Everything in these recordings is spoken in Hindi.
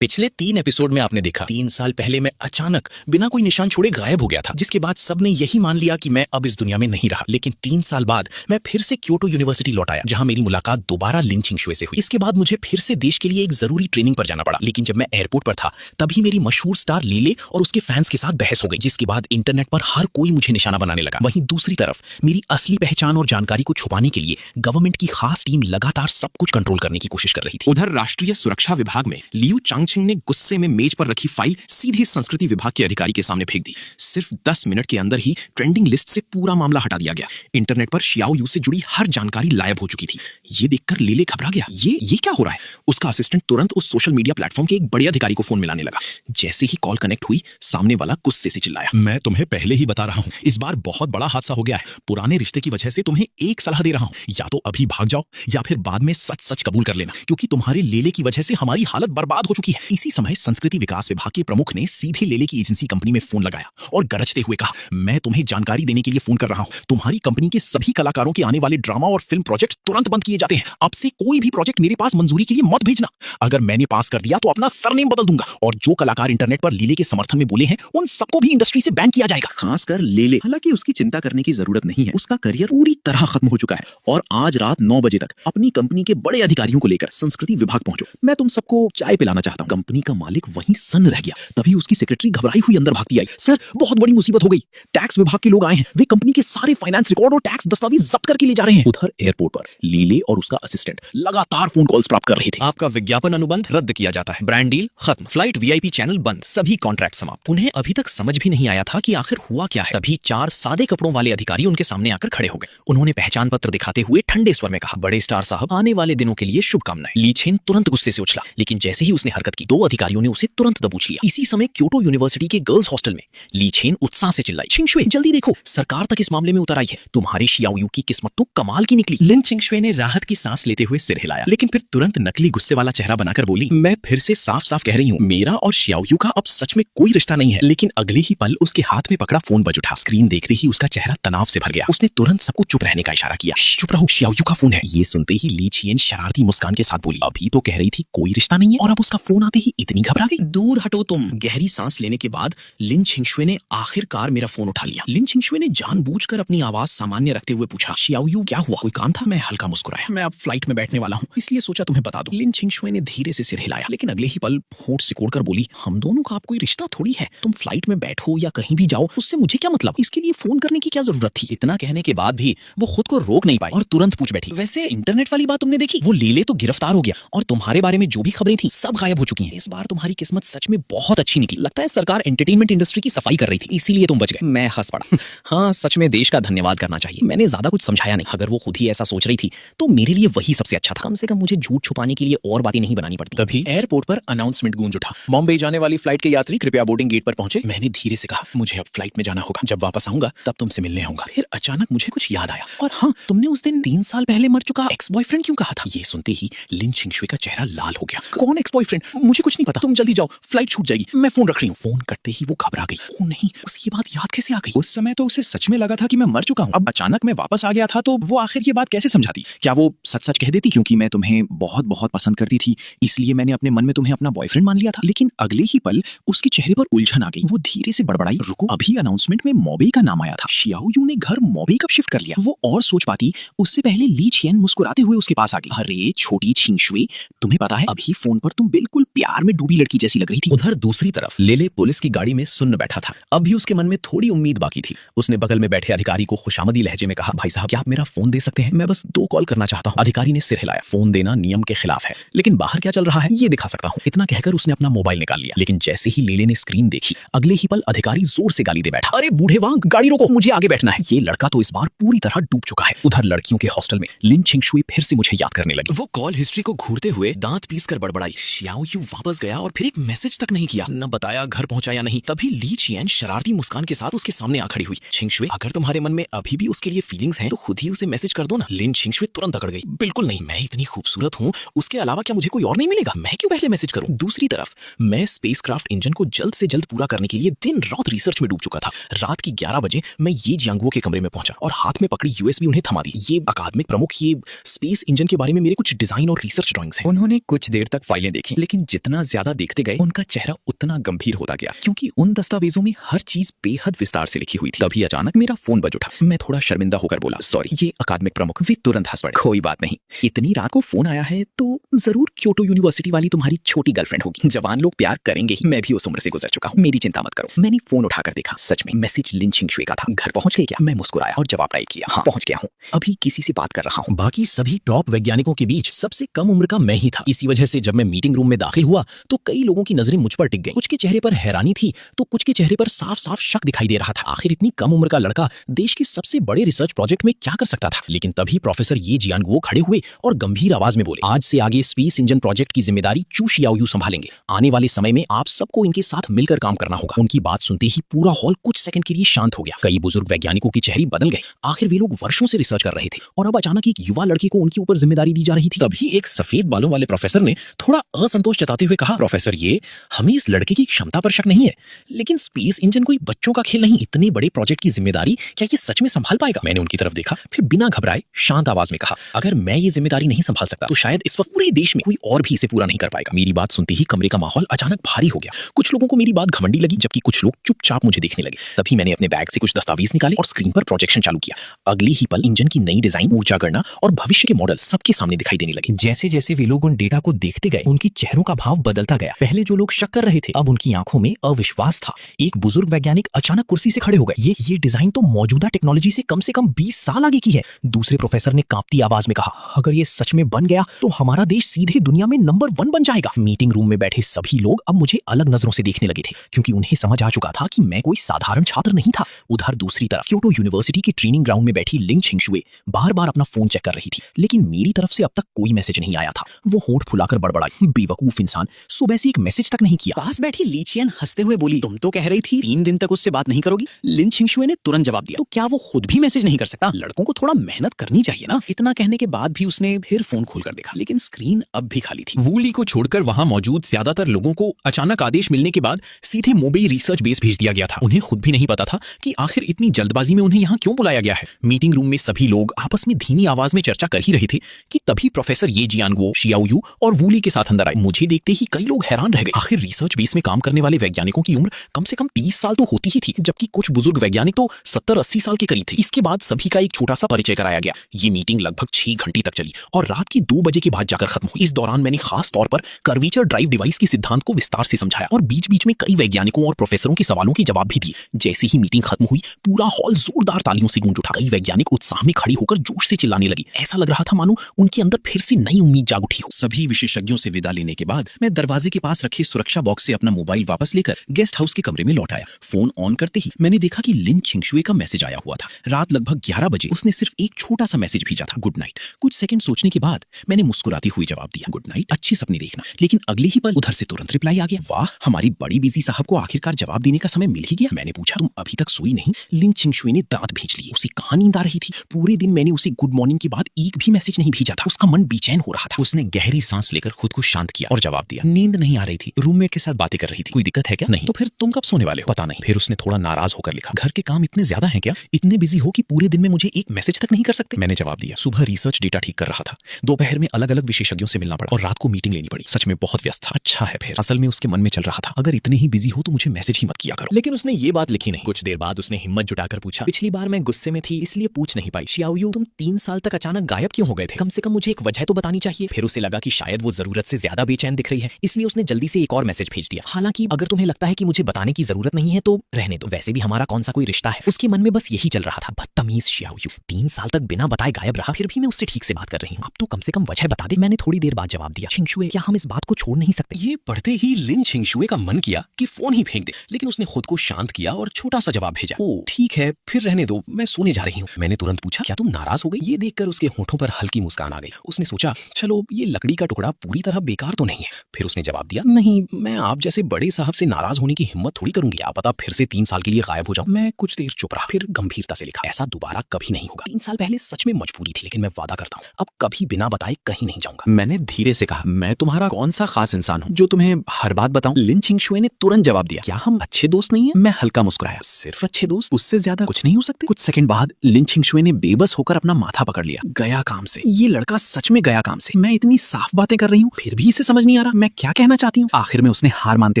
पिछले 3 एपिसोड में आपने देखा 3 साल पहले मैं अचानक बिना कोई निशान छोड़े गायब हो गया था, जिसके बाद सबने यही मान लिया कि मैं अब इस दुनिया में नहीं रहा। लेकिन 3 साल बाद मैं फिर से क्योटो यूनिवर्सिटी लौट आया, जहां मेरी मुलाकात दोबारा लिन चिंगशुए से हुई। इसके बाद मुझे फिर से देश के लिए एक जरूरी ट्रेनिंग पर जाना पड़ा। लेकिन जब मैं एयरपोर्ट पर था तभी मेरी मशहूर स्टार लीले और उसके फैंस के साथ बहस हो गई, जिसके बाद इंटरनेट पर हर कोई मुझे निशाना बनाने लगा। वहीं दूसरी तरफ मेरी असली पहचान और जानकारी को छुपाने के लिए गवर्नमेंट की खास टीम लगातार सब कुछ कंट्रोल करने की कोशिश कर रही थी। उधर राष्ट्रीय सुरक्षा विभाग में लियू चांगछिंग ने गुस्से में मेज पर रखी फाइल सीधे संस्कृति विभाग के अधिकारी के सामने फेंक दी। सिर्फ 10 मिनट के अंदर ही ट्रेंडिंग लिस्ट से पूरा मामला हटा दिया गया। इंटरनेट पर शियाओ यू से जुड़ी हर जानकारी गायब हो चुकी थी। ये देखकर लेले घबरा गया। ये क्या हो रहा है? उसका असिस्टेंट तुरंत उस सोशल मीडिया प्लेटफॉर्म के एक बड़े अधिकारी को फोन मिलाने लगा। जैसे ही कॉल कनेक्ट हुई, सामने वाला गुस्से से चिल्लाया, मैं तुम्हें पहले ही बता रहा हूँ, इस बार बहुत बड़ा हादसा हो गया है। पुराने रिश्ते की वजह से तुम्हें एक सलाह दे रहा हूँ, या तो अभी भाग जाओ या फिर बाद में सच सच कबूल कर लेना, क्योंकि तुम्हारे लेले की वजह से हमारी हालत बर्बाद हो चुकी है। इसी समय संस्कृति विकास विभाग के प्रमुख ने सीधे लेले की एजेंसी कंपनी में फोन लगाया और गरजते हुए कहा, मैं तुम्हें जानकारी देने के लिए फोन कर रहा हूँ। तुम्हारी कंपनी के सभी कलाकारों के आने वाले ड्रामा और फिल्म प्रोजेक्ट तुरंत बंद किए जाते हैं। अब से कोई भी प्रोजेक्ट मेरे पास मंजूरी के लिए मत भेजना। अगर मैंने पास कर दिया तो अपना सरनेम बदल दूंगा, और जो कलाकार इंटरनेट पर लीले के समर्थन में बोले हैं उन सबको भी इंडस्ट्री से बैन किया जाएगा। खासकर लेले। हालांकि उसकी चिंता करने की जरूरत नहीं है, उसका करियर पूरी तरह खत्म हो चुका है। और आज रात 9 बजे तक अपनी कंपनी के बड़े अधिकारियों को लेकर संस्कृति विभाग पहुंचो। मैं तुम सबको चाय पिलाना चाहता हूँ। कंपनी का मालिक वहीं सन्न रह गया। तभी उसकी सेक्रेटरी घबराई हुई अंदर भागती आई। सर, बहुत बड़ी मुसीबत हो गई। टैक्स विभाग के लोग आए हैं। वे कंपनी के सारे फाइनेंस रिकॉर्ड और टैक्स दस्तावेज जब्त करके ले जा रहे हैं। उधर एयरपोर्ट पर लीले और उसका असिस्टेंट लगातार फोन कॉल्स प्राप्त कर रहे थे। आपका विज्ञापन अनुबंध रद्द किया जाता है, ब्रांड डील खत्म, फ्लाइट वीआईपी चैनल बंद, सभी कॉन्ट्रैक्ट समाप्त। उन्हें अभी तक समझ भी नहीं आया था कि आखिर हुआ क्या है। तभी 4 सादे कपड़ों वाले अधिकारी उनके सामने आकर खड़े हो गए। उन्होंने पहचान पत्र दिखाते हुए ठंडे स्वर में कहा, बड़े स्टार साहब, आने वाले दिनों के लिए शुभकामनाएं। ली छेन तुरंत गुस्से से उछला, लेकिन जैसे ही उसने हरकत की, 2 अधिकारियों ने उसे तुरंत दबोच लिया। इसी समय क्योटो यूनिवर्सिटी के गर्ल्स हॉस्टल में ली छेन उत्साह से चिल्लाई, चिंगशुए, जल्दी देखो, सरकार तक इस मामले में उतर आई है। तुम्हारे शियाओ यू की किस्मत तो कमाल की निकली। लिन चिंगशुए ने राहत की सांस लेते हुए सिर हिलाया, लेकिन फिर तुरंत नकली गुस्से वाला चेहरा बनाकर बोली, मैं फिर से साफ साफ कह रही हूँ, मेरा और शियाओ यू का अब सच में कोई रिश्ता नहीं है। लेकिन अगले ही पल उसके हाथ में पकड़ा फोन बज उठा। स्क्रीन देखते ही उसका चेहरा तनाव से भर गया। उसने तुरंत सबको चुप रहने का इशारा किया। चुप रहो, शियाओ यू का फोन है। ये सुनते ही ली छियन शरारती मुस्कान के साथ बोली, अभी तो कह रही थी कोई रिश्ता नहीं है, और अब उसका फोन आते ही इतनी घबरा गई। दूर हटो तुम। गहरी सांस लेने के बाद लिन चिंगशुए ने आखिरकार मेरा फोन उठा लिया। लिन चिंगशुए ने जानबूझकर अपनी आवाज सामान्य रखते हुए पूछा, शियाओ यू, क्या हुआ? कोई काम था? मैं हल्का मुस्कुराया। मैं अब फ्लाइट में बैठने वाला हूँ, इसलिए सोचा तुम्हें बता दूं। लिन चिंगशुए ने धीरे से सिर हिलाया, लेकिन अगले ही पल होंठ सिकोड़कर बोली, हम दोनों का अब कोई रिश्ता थोड़ी है। तुम फ्लाइट में बैठो या कहीं भी जाओ, उससे मुझे क्या मतलब? इसके लिए फोन करने की क्या जरूरत थी? इतना कहने के बाद भी वो खुद को रोक नहीं पाई और तुरंत पूछ बैठी, वैसे इंटरनेट वाली बात तुमने देखी? वो लीले तो गिरफ्तार हो गया और तुम्हारे बारे में जो भी खबरें थी सब गायब हो चुकी हैं। इस बार तुम्हारी किस्मत सच में बहुत अच्छी निकली। लगता है सरकार एंटरटेनमेंट इंडस्ट्री की सफाई कर रही थी, इसीलिए तुम बच गए। मैं हंस पड़ा। हाँ, सच में देश का धन्यवाद करना चाहिए। मैंने ज्यादा कुछ समझाया नहीं। अगर वो खुद ही ऐसा सोच रही थी तो मेरे लिए वही सबसे अच्छा था। कम से कम मुझे झूठ छुपाने के लिए और बातें नहीं बनानी पड़ती। तभी एयरपोर्ट पर अनाउंसमेंट गूंज उठा, बॉम्बे जाने वाली फ्लाइट के यात्री कृपया बोर्डिंग गेट पर पहुंचे। मैंने धीरे से कहा, मुझे अब फ्लाइट में जाना होगा, जब वापस आऊंगा तब तुमसे मिलने आऊंगा। फिर अचानक मुझे कुछ याद आया, और हाँ, तुमने उस दिन 3 साल पहले मर चुका एक्स बॉयफ्रेंड क्यों कहा था? ये सुनते ही लिन चिंगशुए का चेहरा लाल हो गया। कौन एक्स बॉयफ्रेंड? मुझे कुछ नहीं पता। तुम जल्दी जाओ, फ्लाइट छूट जाएगी। मैं फोन रख रही हूँ। फोन कटते ही वो घबरा गई। ओ नहीं, उसे ये बात याद कैसे आ गई? उस समय तो उसे सच में लगा था कि मैं मर चुका हूँ। अब अचानक मैं वापस आ गया था तो वो आखिर ये बात कैसे समझाती? क्या वो सच सच कह देती, क्योंकि मैं तुम्हें बहुत बहुत पसंद करती थी, इसलिए मैंने अपने मन में तुम्हें अपना बॉयफ्रेंड मान लिया था? लेकिन अगले ही पल उसके चेहरे पर उलझन आ गई। वो धीरे से बड़बड़ाई, रुको, अभी अनाउंसमेंट में मॉबे का नाम आया था। शियाओ यू ने घर मॉबे कब शिफ्ट कर लिया? वो और सोच पाती उससे पहले ली छियन मुस्कुराते हुए उसके पास आ गई। अरे छोटी चिंगशुए, तुम्हें पता है अभी फोन पर तुम बिल्कुल प्यार में डूबी लड़की जैसी लग रही थी। उधर दूसरी तरफ लेले पुलिस की गाड़ी में सुन्न बैठा था। अब भी उसके मन में थोड़ी उम्मीद बाकी थी। उसने बगल में बैठे अधिकारी को खुशामदी लहजे में कहा, भाई साहब, क्या आप मेरा फोन दे सकते हैं? मैं बस 2 कॉल करना चाहता हूँ। अधिकारी ने सिर हिलाया, फोन देना नियम के खिलाफ है, लेकिन बाहर क्या चल रहा है ये दिखा सकता हूँ। इतना कहकर उसने अपना मोबाइल निकाल लिया, लेकिन जैसे ही लेले ने स्क्रीन देखी, अगले ही पल अधिकारी जोर से गाली दे बैठा, अरे बूढ़े वांग, गाड़ी रोको, मुझे आगे बैठना है। ये लड़का तो इस बार पूरी तरह डूब चुका है। उधर लड़कियों के हॉस्टल में लिन चिंगशुए फिर से मुझे याद करने लगी। वो कॉल हिस्ट्री को घूरते हुए दांत पीसकर बड़बड़ाई, शियाओ यू वापस गया और फिर एक मैसेज तक नहीं किया, न बताया घर पहुंचा या नहीं। तभी ली छियन शरारती मुस्कान के साथ उसके सामने आ खड़ी हुई। चिंगशुए, अगर तुम्हारे मन में अभी भी उसके लिए फीलिंग्स हैं तो खुद ही उसे मैसेज कर दो ना। लिन चिंगशुए तुरंत अकड़ गई, बिल्कुल नहीं, मैं इतनी खूबसूरत हूँ, उसके अलावा क्या मुझे कोई और नहीं मिलेगा? मैं क्यों पहले मैसेज करूं? दूसरी तरफ मैं स्पेसक्राफ्ट इंजन को जल्द से जल्द पूरा करने के लिए दिन रात रिसर्च में डूब चुका था। रात की 11 बजे मैं ये जियांगुओ के कमरे में पहुंचा और हाथ में पकड़ी यूएसबी उन्हें थमा दी। ये अकादमिक प्रमुख, ये स्पेस इंजन के बारे में मेरे कुछ डिजाइन और रिसर्च ड्राइंग्स हैं। उन्होंने कुछ देर तक फाइलें देखी, लेकिन जितना ज्यादा देखते गए उनका चेहरा उतना गंभीर होता गया, क्योंकि उन दस्तावेजों में हर चीज बेहद विस्तार से लिखी हुई थी। तभी अचानक मेरा फोन बज उठा। मैं थोड़ा शर्मिंदा होकर बोला, सॉरी। ये अकादमिक प्रमुख वे तुरंत हंस पड़े। कोई बात नहीं, इतनी रात को फोन आया है तो जरूर क्योटो यूनिवर्सिटी वाली तुम्हारी छोटी गर्लफ्रेंड होगी। जवान लोग प्यार करेंगे ही, मैं भी उस उम्र से गुजर चुका हूँ, मेरी चिंता मत करो। मैंने फोन उठाकर देखा, सच में मैसेज लिन छिंगशुए का था। घर पहुंच गए क्या? मैं मुस्कुराया और जवाब टाइप किया, हाँ पहुंच गया हूँ, अभी किसी से बात कर रहा हूँ। बाकी सभी टॉप वैज्ञानिकों के बीच सबसे कम उम्र का मैं ही था। इसी वजह से जब मैं मीटिंग रूम में दाखिल हुआ तो कई लोगों की नजरें मुझ पर टिक गई। कुछ के चेहरे पर हैरानी थी तो कुछ के चेहरे पर साफ साफ शक दिखाई दे रहा था। आखिर इतनी कम उम्र का लड़का देश के सबसे बड़े रिसर्च प्रोजेक्ट में क्या कर सकता था? लेकिन तभी प्रोफेसर ये जियानगुओ खड़े हुए और गंभीर आवाज में बोले, आज से आगे स्पेस इंजन प्रोजेक्ट की जिम्मेदारी चू शियाओयू संभालेंगे। आने वाले समय में आप सबको इनके साथ मिलकर काम करना होगा। उनकी बात सुनते ही पूरा हॉल कुछ सेकंड के लिए शांत हो गया। कई बुजुर्ग वैज्ञानिकों के चेहरे बदल गए। आखिर वे लोग वर्षों से रिसर्च कर रहे थे और अब अचानक एक युवा लड़के को उनके ऊपर जिम्मेदारी दी जा रही थी। तभी एक सफेद बालों वाले प्रोफेसर ने थोड़ा असंतोष जताते हुए कहा, प्रोफेसर ये हमें इस लड़के की क्षमता पर शक नहीं है, लेकिन स्पेस इंजन कोई बच्चों का खेल नहीं। इतने बड़े प्रोजेक्ट की जिम्मेदारी क्या ये सच में संभाल पाएगा? मैंने उनकी तरफ देखा, फिर बिना घबराए शांत आवाज में कहा, अगर मैं ये जिम्मेदारी नहीं संभाल सकता तो शायद इस वक्त पूरे देश में कोई और भी इसे पूरा नहीं कर पाएगा। मेरी बात सुनते ही कमरे का माहौल अचानक भारी हो गया। कुछ लोगों को मेरी बात घमंडी लगी, जबकि कुछ लोग चुपचाप मुझे देखने लगे। तभी मैंने अपने बैग से कुछ दस्तावेज निकाले और स्क्रीन पर प्रोजेक्शन चालू किया। अगले ही पल इंजन की नई डिजाइन, ऊर्जा गणना और भविष्य के मॉडल सबके सामने दिखाई देने लगे। जैसे जैसे वे लोग उन डेटा को देखते गए उनकी चेहरों का भाव बदलता गया। पहले जो लोग शक कर रहे थे अब उनकी आंखों में अविश्वास था। एक बुजुर्ग वैज्ञानिक अचानक कुर्सी से खड़े हो गए। ये डिजाइन तो मौजूदा टेक्नोलॉजी से कम 20 साल आगे की है। दूसरे प्रोफेसर ने कांपती आवाज में कहा, अगर ये सच में बन गया तो हमारा देश सीधे दुनिया में नंबर 1 बन जाएगा। मीटिंग रूम में बैठे सभी लोग अब मुझे अलग नजरों से देखने लगे थे, क्योंकि उन्हें समझ आ चुका था कि मैं कोई साधारण छात्र नहीं था। उधर दूसरी तरफ क्योटो यूनिवर्सिटी के ट्रेनिंग ग्राउंड में बैठी लिन छिंगशुए बार-बार अपना फोन चेक कर रही थी, लेकिन मेरी तरफ से अब तक कोई मैसेज नहीं आया था। वो होंठ फुलाकर बड़बड़ाई, बेवकूफ इंसान, सुबह से एक मैसेज तक नहीं किया। पास बैठी ली चियन हंसते हुए बोली, तुम तो कह रही थी 3 दिन तक उससे बात नहीं करोगी। लिन छिंगशुए ने तुरंत जवाब दिया, तो क्या वो खुद भी मैसेज नहीं कर सकता? लड़कों को थोड़ा मेहनत करनी चाहिए ना। इतना कहने के बाद भी उसने फिर फोन खोलकर देखा, लेकिन स्क्रीन अब भी खाली थी। वूली को छोड़कर वहां मौजूद ज्यादातर लोगों को अचानक आदेश मिलने के बाद सीधे मोबेई रिसर्च बेस भेज दिया गया था। उन्हें खुद भी नहीं पता था कि आखिर इतनी जल्दबाजी में उन्हें यहाँ क्यों बुलाया गया है। मीटिंग रूम में सभी लोग आपस में धीमी आवाज में चर्चा कर ही रहे थे कि तभी प्रोफेसर ये जियानगुओ, शियाओयू और वूली के साथ अंदर आए। मुझे देखते ही कई लोग हैरान रह गए। आखिर रिसर्च बेस में काम करने वाले वैज्ञानिकों की उम्र कम से कम 30 साल तो होती ही थी, जबकि कुछ बुजुर्ग वैज्ञानिक तो 70-80 साल के करीब थे। इसके बाद सभी का एक छोटा सा परिचय कराया गया। ये मीटिंग लगभग 6 घंटे तक चली और रात के 2 बजे के बाद जाकर खत्म हुई। इस दौरान मैंने खास तौर पर कर्वेचर ड्राइव डिवाइस के सिद्धांत को विस्तार से समझाया और बीच बीच में कई वैज्ञानिकों और प्रोफेसरों के सवालों के जवाब भी दिए। जैसे ही मीटिंग खत्म हुई पूरा हॉल जोरदार तालियों से गूंज उठा। कई वैज्ञानिक उत्साह में खड़ी होकर जोश से चिल्लाने लगे। ऐसा लग रहा था मानो उनके अंदर फिर से नई उम्मीद जाग उठी हो। सभी विशेषज्ञों से विदा लेने के बाद मैं दरवाजे के पास रखे सुरक्षा बॉक्स से अपना मोबाइल वापस लेकर गेस्ट हाउस के कमरे में लौट आया। फोन ऑन करते ही मैंने देखा कि लिन छिंगशुए का मैसेज आया हुआ था। रात लगभग 11 बजे उसने सिर्फ एक छोटा सा मैसेज भेजा था, गुड नाइट। कुछ सेकंड सोचने के बाद मैंने मुस्कुराते हुए जवाब दिया, गुड नाइट, अच्छे सपने देखना। लेकिन अगले ही पल उधर से तुरंत रिप्लाई आ गया, वाह हमारी बड़ी बिजी साहब को आखिरकार जवाब देने का समय मिल ही गया। मैंने पूछा, तुम अभी तक सोई नहीं? लिन छिंगशुए ने दांत भींच लिए। उसे कहां नींद आ रही थी? पूरे दिन मैंने उसे गुड मॉर्निंग के बाद एक भी मैसेज नहीं भेजा था। उसका मन बेचैन हो रहा था। उसने गहरी सांस लेकर खुद को शांत किया और जवाब दिया, नींद नहीं आ रही थी, रूममेट के साथ बातें कर रही थी। कोई दिक्कत है क्या? नहीं। तो फिर तुम कब सोने वाले हो? पता नहीं। फिर उसने थोड़ा नाराज होकर लिखा, घर के काम इतने ज्यादा हैं क्या? इतने बिजी हो कि पूरे दिन में मुझे एक मैसेज तक नहीं कर सकते? मैंने जवाब दिया, सुबह रिसर्च डेटा ठीक कर रहा था, दोपहर में अलग अलग विशेषज्ञों से मिलना पड़ा और रात को मीटिंग लेनी पड़ी। सच में बहुत व्यस्त था। अच्छा है फिर। असल में उसके मन में चल रहा था, अगर इतने ही बिजी हो तो मुझे मैसेज ही मत किया करो। लेकिन उसने ये बात लिखी नहीं। कुछ देर बाद उसने हिम्मत जुटाकर पूछा, पिछली बार मैं गुस्से में थी इसलिए पूछ नहीं पाई। शियाओयू, तुम 3 साल तक अचानक गायब क्यों हो गए थे? कम से कम मुझे एक वजह तो बतानी चाहिए। फिर उसे लगा कि शायद वो जरूरत से ज्यादा बेचैन दिख रही है, इसलिए उसने जल्दी से एक और मैसेज भेज दिया, हालांकि अगर तुम्हें लगता है कि मुझे बताने की जरूरत नहीं है तो रहने दो, वैसे भी हमारा कौन सा कोई रिश्ता है। उसके मन में बस यही चल रहा था, बदतमीज शियाओयू, 3 साल तक बिना बताए गायब रहा, फिर भी मैं उससे ठीक से बात कर रही हूँ, अब तो कम से कम वजह बता दे। मैंने थोड़ी देर बाद जवाब दिया, छिंगशुए, क्या हम इस बात को छोड़ नहीं सकते? ये पढ़ते ही लिन छिंगशुए का मन किया कि फोन ही फेंक दे, लेकिन उसने खुद को शांत किया और छोटा सा जवाब भेजा, ओ ठीक है फिर रहने दो, मैं सोने जा रही हूँ। मैंने तुरंत पूछा, क्या तुम नाराज हो गई? ये देखकर उसके होठों पर हल्की मुस्कान आ गई। उसने सोचा, चलो ये लकड़ी का टुकड़ा पूरी तरह बेकार तो नहीं है। फिर उसने जवाब दिया, नहीं, मैं आप जैसे बड़े साहब से नाराज होने की हिम्मत थोड़ी करूंगी। क्या पता फिर से 3 साल के लिए गायब हो जाऊं। मैं कुछ देर चुप रहा, फिर गंभीरता से लिखा, ऐसा दोबारा कभी नहीं होगा। 3 साल पहले सच में मजबूरी थी, लेकिन मैं वादा करता हूँ अब कभी बिना बताए कहीं नहीं जाऊंगा। मैंने धीरे से कहा, मैं तुम्हारा कौन सा खास इंसान हूँ जो तुम्हें हर बात बताऊं? लिन छिंगशुए ने तुरंत जवाब दिया, क्या हम अच्छे दोस्त नहीं है? मैं हल्का मुस्कुराया, सिर्फ अच्छे दोस्त, उससे ज्यादा कुछ नहीं हो सकते? कुछ सेकंड बाद लिन छिंगशुए ने बेबस होकर अपना माथा पकड़ लिया, गया काम से। ये लड़का सच में गया काम से। मैं इतनी साफ बातें कर रही हूँ फिर भी इसे समझ नहीं आ आ रहा मैं क्या कहना चाहती हूँ। आखिर में उसने हार मानते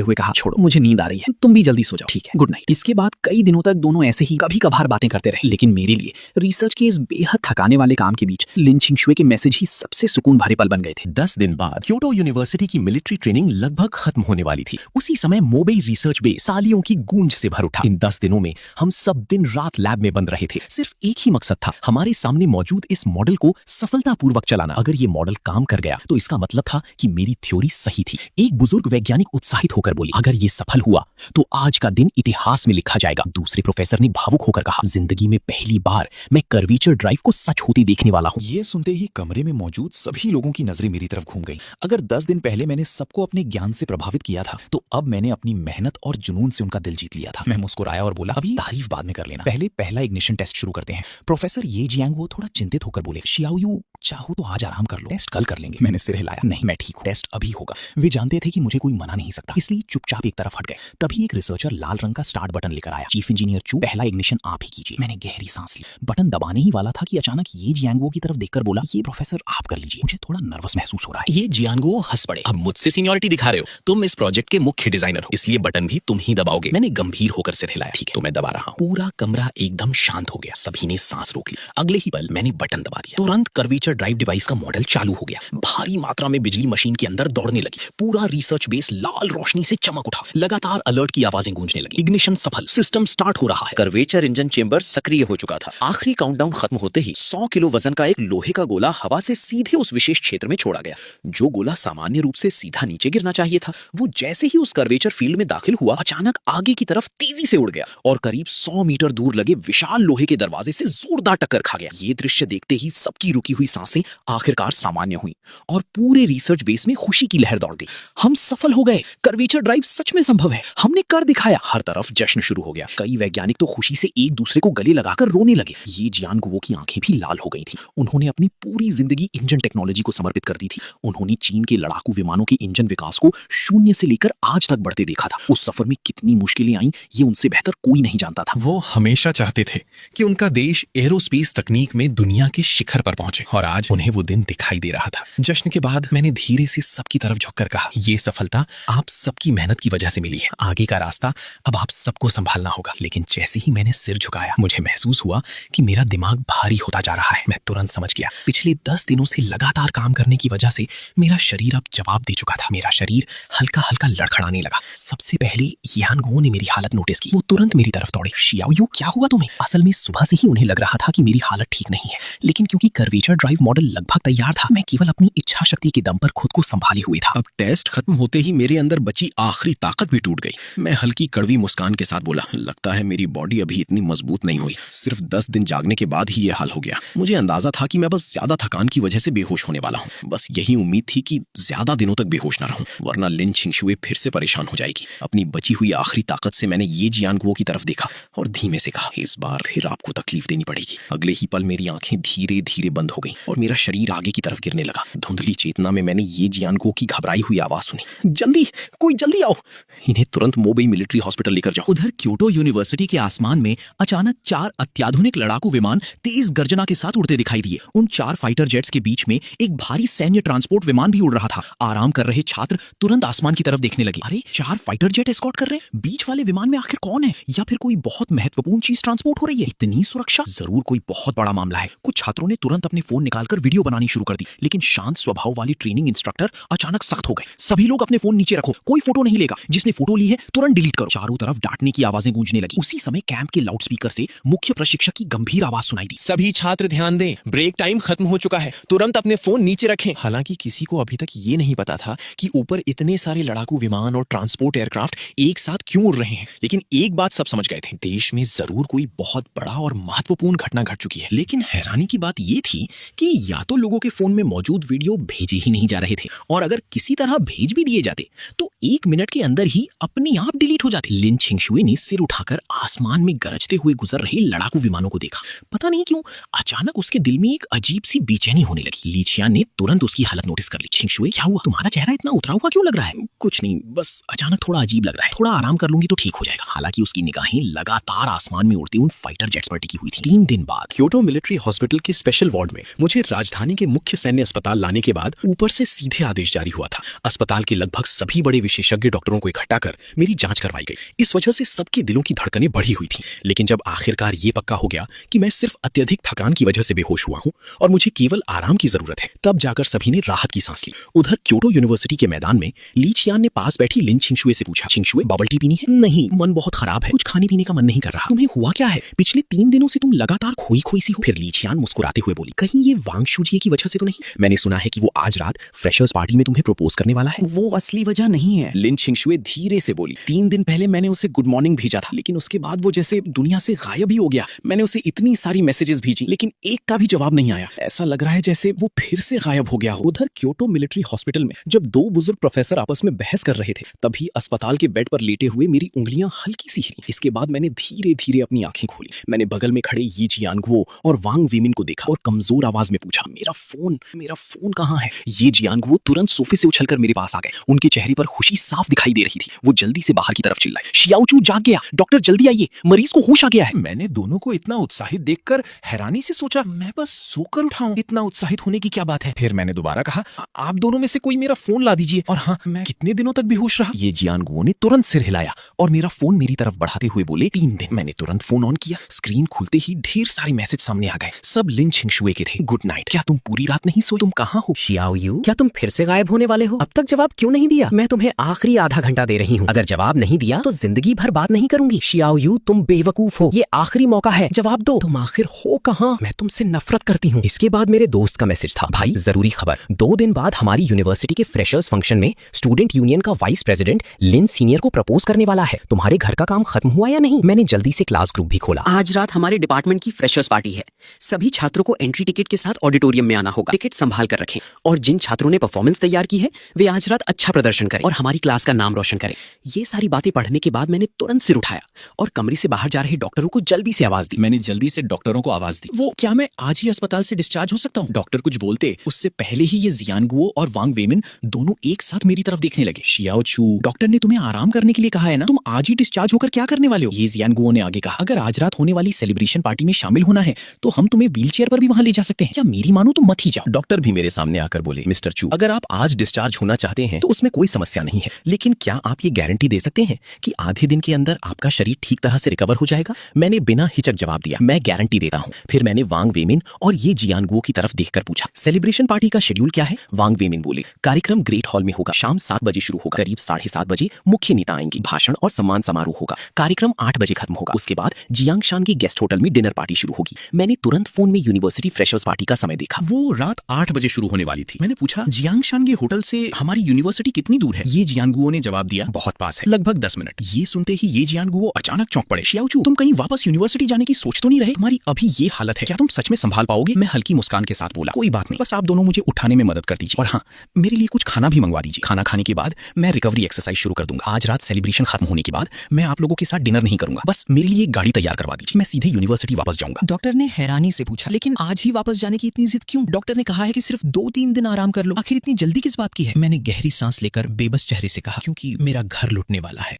हुए कहा, छोड़ो मुझे नींद आ रही है, तुम भी जल्दी सो जाओ। ठीक है, गुड नाइट। इसके बाद कई दिनों तक दोनों ऐसे ही कभी कभार बातें करते रहे, लेकिन मेरे लिए रिसर्च के इस बेहद थकाने वाले काम के बीच लिन छिंगशुए के मैसेज ही सबसे सुकून भरे पल बन गए थे। 10 दिन बाद क्योटो यूनिवर्सिटी की मिलिट्री ट्रेनिंग लगभग खत्म होने वाली थी। उसी समय मोबेई रिसर्च बेस सालियों की गूंज से भर उठा। इन 10 दिनों में हम सब दिन रात लैब में बंद रहे थे। सिर्फ एक ही मकसद था, हमारे सामने मौजूद इस मॉडल को सफलतापूर्वक चलाना। अगर ये मॉडल काम कर गया तो इसका मतलब था कि मेरी थ्योरी सही थी। एक बुजुर्ग वैज्ञानिक उत्साहित होकर बोली, अगर ये सफल हुआ तो आज का दिन इतिहास में लिखा जाएगा। दूसरे प्रोफेसर ने भावुक होकर कहा, जिंदगी में पहली बार मैं कर्वेचर ड्राइव को सच होती देखने वाला हूँ। ये सुनते ही कमरे में मौजूद सभी लोगों की नजरें मेरी तरफ घूम गईं। अगर 10 दिन पहले मैंने सबको अपने ज्ञान से प्रभावित किया था, तो अब मैंने अपनी मेहनत और जुनून से उनका दिल जीत लिया था। मैं मुस्कुराया और बोला, अभी तारीफ बाद में कर लेना, पहले पहला इग्निशन टेस्ट शुरू करते हैं। प्रोफेसर ये जियांग वो थोड़ा चिंतित होकर बोले, शियाओयू चाहो तो आज आराम कर लो, टेस्ट कल कर लेंगे। मैंने सिर हिलाया, नहीं मैं ठीक हूँ, टेस्ट अभी होगा। वे जानते थे कि मुझे कोई मना नहीं सकता, इसलिए चुपचाप एक तरफ हट गए। तभी एक रिसर्चर लाल रंग का स्टार्ट बटन लेकर आया। चीफ इंजीनियर चू, पहला इग्निशन आप ही कीजिए। मैंने गहरी सांस ली, बटन दबाने ही वाला था कि अचानक ये जियांगो की तरफ देखकर बोला, ये प्रोफेसर आप कर लीजिए, मुझे थोड़ा नर्वस महसूस हो रहा है। ये जियांगो हंस पड़े, अब मुझसे सीनियरिटी दिखा रहे हो, तुम इस प्रोजेक्ट के मुख्य डिजाइनर हो, इसलिए बटन भी तुम ही दबाओगे। मैंने गंभीर होकर सिर हिलाया, ठीक है तो मैं दबा रहा हूँ। पूरा कमरा एकदम शांत हो गया, सभी ने सांस रोक ली। अगले ही पल मैंने बटन दबा दिया, तुरंत कर्वेचर ड्राइव डिवाइस का मॉडल चालू हो गया। भारी मात्रा में बिजली मशीन के अंदर दौड़ने लगी। पूरा रिसर्च बेस लाल रोशनी से चमक उठा। लगातार अलर्ट की आवाजें गूंजने लगी। इग्निशन सफल, सिस्टम स्टार्ट हो रहा है। कर्वेचर इंजन चेंबर सक्रिय हो चुका था। आखिरी काउंटडाउन खत्म होते ही 100 किलो वजन का एक लोहे का गोला हवा से सीधे उस विशेष क्षेत्र में छोड़ा गया। जो गोला सामान्य रूप से सीधा नीचे गिरना चाहिए था, वो जैसे ही उस कर्वेचर फील्ड में दाखिल हुआ, अचानक आगे की तरफ तेजी से उड़ गया और करीब 100 मीटर दूर लगे विशाल लोहे के दरवाजे से जोरदार टक्कर खा गया। ये दृश्य देखते ही सबकी रुकी हुई सांसें आखिरकार सामान्य हुई और पूरे रिसर्च बेस में खुशी की लहर दौड़ गई। हम सफल हो गए, कर्वेचर ड्राइव सच में संभव है, हमने कर दिखाया। हर तरफ जश्न शुरू हो गया। कई वैज्ञानिक तो खुशी से एक दूसरे को गले लगाकर रोने लगे। ये जियांगो की आंखें भी लाल हो गई थी। उन्होंने अपनी पूरी जिंदगी इंजन टेक्नोलॉजी को समर्पित कर दी थी। उन्होंने चीन के लड़ाकू विमानों के इंजन विकास को शून्य से लेकर आज तक बढ़ते देखा था। उस सफर में कितनी मुश्किलें आईं, ये उनसे बेहतर कोई नहीं जानता था। वो हमेशा चाहते थे कि उनका देश एरोस्पेस तकनीक में दुनिया के शिखर पर पहुंचे और आज उन्हें वो दिन दिखाई दे रहा था। जश्न के बाद मैंने धीरे से सबकी तरफ झुककर कहा, ये सफलता आप सबकी मेहनत की वजह से मिली है। आगे का रास्ता अब आप सबको संभालना होगा। लेकिन जैसे ही मैंने सिर झुकाया, मुझे महसूस हुआ कि मेरा दिमाग भारी होता जा रहा है। मैं तुरंत समझ गया, पिछले 10 दिनों से लगातार काम करने की वजह से मेरा शरीर अब जवाब दे चुका था। मेरा शरीर हल्का हल्का लड़खड़ाने लगा। सबसे पहले यानगो ने मेरी हालत नोटिस की। वो तुरंत मेरी तरफ दौड़े, शियाओयू क्या हुआ तुम्हें? असल में सुबह से ही उन्हें लग रहा था कि मेरी हालत ठीक नहीं है, लेकिन क्योंकि कर्वेचर ड्राइव मॉडल लगभग तैयार था, मैं केवल अपनी इच्छा शक्ति के दम पर खुद को संभाले हुए था। अब टेस्ट खत्म होते ही मेरे अंदर बची आखिरी ताकत भी टूट गई। मैं हल्की कड़वी मुस्कान के साथ बोला, लगता है मेरी बॉडी अभी इतनी मजबूत नहीं हुई। सिर्फ 10 दिन जागने के बाद ही ये हाल हो गया। मुझे अंदाजा था कि मैं बस ज्यादा थकान की वजह से बेहोश होने वाला हूँ। बस यही उम्मीद थी कि ज्यादा दिनों तक बेहोश ना रहूं, वरना लिन छिंगशुए फिर से परेशान हो जाएगी। अपनी बची हुई आखिरी ताकत से मैंने ये जियांगो की तरफ देखा और धीमे से कहा, इस बार फिर आपको तकलीफ देनी पड़ेगी। अगले ही पल मेरी आंखें धीरे धीरे बंद हो गई और मेरा शरीर आगे की तरफ गिरने लगा। धुंधली चेतना में मैंने ये जियांगो की घबराई हुई आवाज सुनी, जल्दी कोई जल्दी आओ, इन्हें तुरंत मोबेई मिलिट्री हॉस्पिटल लेकर जाओ। उधर क्योटो यूनिवर्सिटी के आसमान में अचानक 4 अत्याधुनिक लड़ाकू विमान तेज गर्जना के साथ उड़ते दिखाई दिए। उन 4 फाइटर जेट्स के बीच में एक भारी सैन्य ट्रांसपोर्ट विमान भी उड़ रहा था। आराम कर रहे छात्र तुरंत आसमान की तरफ देखने लगे। अरे 4 फाइटर जेट एस्कॉर्ट कर रहे हैं, बीच वाले विमान में आखिर कौन है? या फिर कोई बहुत महत्वपूर्ण चीज ट्रांसपोर्ट हो रही है? इतनी सुरक्षा, जरूर कोई बहुत बड़ा मामला है। कुछ छात्रों ने तुरंत अपने फोन निकालकर वीडियो बनानी शुरू कर दी, लेकिन शांत स्वभाव वाली ट्रेनिंग इंस्ट्रक्टर अचानक सख्त हो गए। सभी लोग अपने फोन नीचे रखो, कोई फोटो नहीं लेगा, जिसने फोटो ली है तुरंत डिलीट करो। चारों तरफ डांटने की आवाजें गूंजने लगी। उसी समय कैंप के लाउडस्पीकर से मुख्य प्रशिक्षक की गंभीर आवाज सुनाई दी, सभी छात्र ध्यान दें, ब्रेक टाइम खत्म हो चुका है, तुरंत अपने फोन नीचे रखें। हालांकि किसी को अभी तक ये नहीं पता था कि ऊपर इतने सारे लड़ाकू विमान और ट्रांसपोर्ट एयरक्राफ्ट एक साथ क्यों उड़ रहे हैं, लेकिन एक बात सब समझ गए थे, देश में जरूर कोई बहुत बड़ा और महत्वपूर्ण घटना घट चुकी है। लेकिन हैरानी की बात ये थी कि या तो लोगों के फोन में मौजूद वीडियो भेजे ही नहीं जा रहे थे, और अगर किसी तरह भेज भी दिए जाते तो 1 मिनट के अंदर ही अपने आप डिलीट हो जाते। लिन छिंगशुए ने सिर उठाकर आसमान में गरजते हुए गुजर रहे लड़ाकू विमानों को देखा। पता नहीं क्यों अचानक उसके दिल में एक अजीब सी बेचैनी होने लगी। लीचियान ने तुरंत उसकी हालत नोटिस कर ली। छिंगशुए क्या हुआ, तुम्हारा चेहरा इतना उतरा हुआ क्यों लग रहा है? कुछ नहीं, बस अचानक थोड़ा अजीब लग रहा है, थोड़ा आराम कर लूंगी तो ठीक हो जाएगा। हालांकि उसकी निगाहें लगातार आसमान में उड़ते उन फाइटर जेट्स पर टिकी हुई थी। 3 दिन बाद क्योटो मिलिट्री हॉस्पिटल के स्पेशल वार्ड में मुझे मुझे राजधानी के मुख्य सैन्य अस्पताल लाने के बाद ऊपर से सीधे आदेश जारी हुआ था। अस्पताल के लगभग सभी बड़े विशेषज्ञ डॉक्टरों को इकट्ठा कर मेरी जांच करवाई गई। इस वजह से सबके दिलों की धड़कनें बढ़ी हुई थीं। लेकिन जब आखिरकार ये पक्का हो गया कि मैं सिर्फ अत्यधिक थकान की वजह से बेहोश हुआ हूँ और मुझे केवल आराम की जरूरत है, तब जाकर सभी ने राहत की सांस ली। उधर क्योटो यूनिवर्सिटी के मैदान में ली चियान ने पास बैठी लिन छिंगशुए से पूछा, छिंगशुए बबल टी पीनी है? नहीं, मन बहुत खराब है, कुछ खाने पीने का मन नहीं कर रहा। तुम्हें हुआ क्या है? पिछले 3 दिनों से तुम लगातार खोई खोई सी हो। फिर ली चियान मुस्कुराते हुए बोली, कहीं ये वांग शुजिए की वजह से तो नहीं? मैंने सुना है कि वो आज रात फ्रेशर्स पार्टी में तुम्हें प्रपोज करने वाला है। वो असली वजह नहीं है, लिन छिंगशुए धीरे से बोली। 3 दिन पहले मैंने उसे गुड मॉर्निंग भेजा था, लेकिन उसके बाद वो जैसे दुनिया से गायब ही हो गया। मैंने उसे इतनी सारी मैसेजेस भेजी, लेकिन एक का भी जवाब नहीं आया। ऐसा लग रहा है जैसे वो फिर से गायब हो गया हो। उधर क्योटो मिलिट्री हॉस्पिटल में जब 2 बुजुर्ग प्रोफेसर आपस में बहस कर रहे थे, तभी अस्पताल के बेड पर लेटे हुए मेरी उंगलियां हल्की सी हिली। इसके बाद मैंने धीरे धीरे अपनी आंखें खोली। मैंने बगल में खड़े यी जियांगुओ और वांग वेमिन को देखा और कमजोर आवाज में पूछा, मेरा फोन कहाँ है? ये जियांगुओ तुरंत सोफे से उछलकर मेरे पास आ गए। उनके चेहरे पर खुशी साफ दिखाई दे रही थी। वो जल्दी से बाहर की तरफ चिल्लाए, शियाओचू जाग गया, डॉक्टर जल्दी आइए, मरीज को होश आ गया है। मैंने दोनों को इतना उत्साहित देखकर हैरानी से सोचा, मैं बस सोकर उठा हूं, इतना उत्साहित होने की क्या बात है? फिर मैंने दोबारा कहा, आप दोनों में से कोई मेरा फोन ला दीजिए। और हाँ, मैं कितने दिनों तक बेहोश रहा? ये जियांगुओ ने तुरंत सिर हिलाया और मेरा फोन मेरी तरफ बढ़ाते हुए बोले, 3 दिन। मैंने तुरंत फोन ऑन किया। स्क्रीन खुलते ही ढेर सारे मैसेज सामने आ गए। सब लिन छिंगशुए के थे। गुड नाइट, क्या तुम पूरी रात नहीं सोए? तुम कहाँ हो? शियाओ यू, क्या तुम फिर से गायब होने वाले हो? अब तक जवाब क्यों नहीं दिया? मैं तुम्हें आखिरी आधा घंटा दे रही हूँ। अगर जवाब नहीं दिया तो जिंदगी भर बात नहीं करूंगी। शियाओ यू, तुम बेवकूफ हो। ये आखिरी मौका है, जवाब दो। तुम आखिर हो कहाँ? मैं तुमसे नफरत करती हूँ। इसके बाद मेरे दोस्त का मैसेज था, भाई जरूरी खबर, 2 दिन बाद हमारी यूनिवर्सिटी के फ्रेशर्स फंक्शन में स्टूडेंट यूनियन का वाइस प्रेसिडेंट लिन सीनियर को प्रपोज करने वाला है। तुम्हारे घर का काम खत्म हुआ या नहीं? मैंने जल्दी से क्लास ग्रुप भी खोला। आज रात हमारे डिपार्टमेंट की फ्रेशर्स पार्टी है। सभी छात्रों को एंट्री टिकट के साथ ऑडिटोरियम में आना होगा। टिकट संभाल कर रखें और जिन छात्रों ने परफॉर्मेंस तैयार की है वे आज रात अच्छा प्रदर्शन करें और हमारी क्लास का नाम रोशन करें। ये सारी बातें पढ़ने के बाद मैंने तुरंत सिर उठाया और कमरे से बाहर जा रहे डॉक्टरों को जल्दी से आवाज दी। मैंने जल्दी से डॉक्टरों को आवाज दी, वो क्या मैं आज ही अस्पताल से डिस्चार्ज हो सकता हूँ? डॉक्टर कुछ बोलते उससे पहले ही ये जियांगुओ और वांग वेमिन दोनों एक साथ मेरी तरफ देखने लगे। शियाओचू, डॉक्टर ने तुम्हें आराम करने के लिए कहा है ना, तुम आज ही डिस्चार्ज होकर क्या करने वाले हो? ये जियांगुओ ने आगे कहा, अगर आज रात होने वाली सेलिब्रेशन पार्टी में शामिल होना है तो हम तुम्हें व्हीलचेयर पर भी वहां ले जा सकते हैं। या मेरी मानो तो मत ही जाओ। डॉक्टर भी मेरे सामने आकर बोले, मिस्टर चू, अगर आप आज डिस्चार्ज होना चाहते हैं तो उसमें कोई समस्या नहीं है, लेकिन क्या आप ये गारंटी दे सकते हैं कि आधे दिन के अंदर आपका शरीर ठीक तरह से रिकवर हो जाएगा? मैंने बिना हिचक जवाब दिया, मैं गारंटी देता हूँ। फिर मैंने वांग वेमिन और ये जियांगुओ की तरफ देखकर पूछा, सेलिब्रेशन पार्टी का शेड्यूल क्या है? वांग वेमिन बोले, कार्यक्रम ग्रेट हॉल में होगा, शाम 7 बजे शुरू होगा, करीब 7:30 बजे मुख्य नेता आएंगी, भाषण और सम्मान समारोह होगा, कार्यक्रम 8 बजे खत्म होगा, उसके बाद जियांगशान की गेस्ट होटल में डिनर पार्टी शुरू होगी। मैंने तुरंत फोन में यूनिवर्सिटी फ्रेशर्स पार्टी का समय देखा। वो रात 8 बजे शुरू होने वाली थी। मैंने पूछा, जियांगशान के होटल से हमारी यूनिवर्सिटी कितनी दूर है? ये जियांगुओ ने जवाब दिया, बहुत पास है, लगभग 10 मिनट। ये सुनते ही ये जियांगुओ अचानक चौंक पड़े। शियाओचू, तुम कहीं वापस यूनिवर्सिटी जाने की सोच तो नहीं रहे? तुम्हारी अभी ये हालत है, क्या तुम सच में संभाल पाओगे? मैं हल्की मुस्कान के साथ बोला, कोई बात नहीं, बस आप दोनों मुझे उठाने में मदद कर दीजिए और हाँ, मेरे लिए कुछ खाना भी मंगवा दीजिए। खाना खाने के बाद मैं रिकवरी एक्सरसाइज शुरू कर दूंगा। आज रात सेलिब्रेशन खत्म होने के बाद मैं आप लोगों के साथ डिनर नहीं करूंगा, बस मेरे लिए एक गाड़ी तैयार करवा दीजिए, मैं सीधे यूनिवर्सिटी वापस जाऊंगा। डॉक्टर ने हैरानी से पूछा, लेकिन आज ही वापस जाने की इतनी जिद क्यों? डॉक्टर ने कहा है कि सिर्फ 2-3 दिन आराम कर लो, आखिर इतनी जल्दी किस बात की है? मैंने गहरी सांस लेकर बेबस चेहरे से कहा, क्योंकि मेरा घर लुटने वाला है।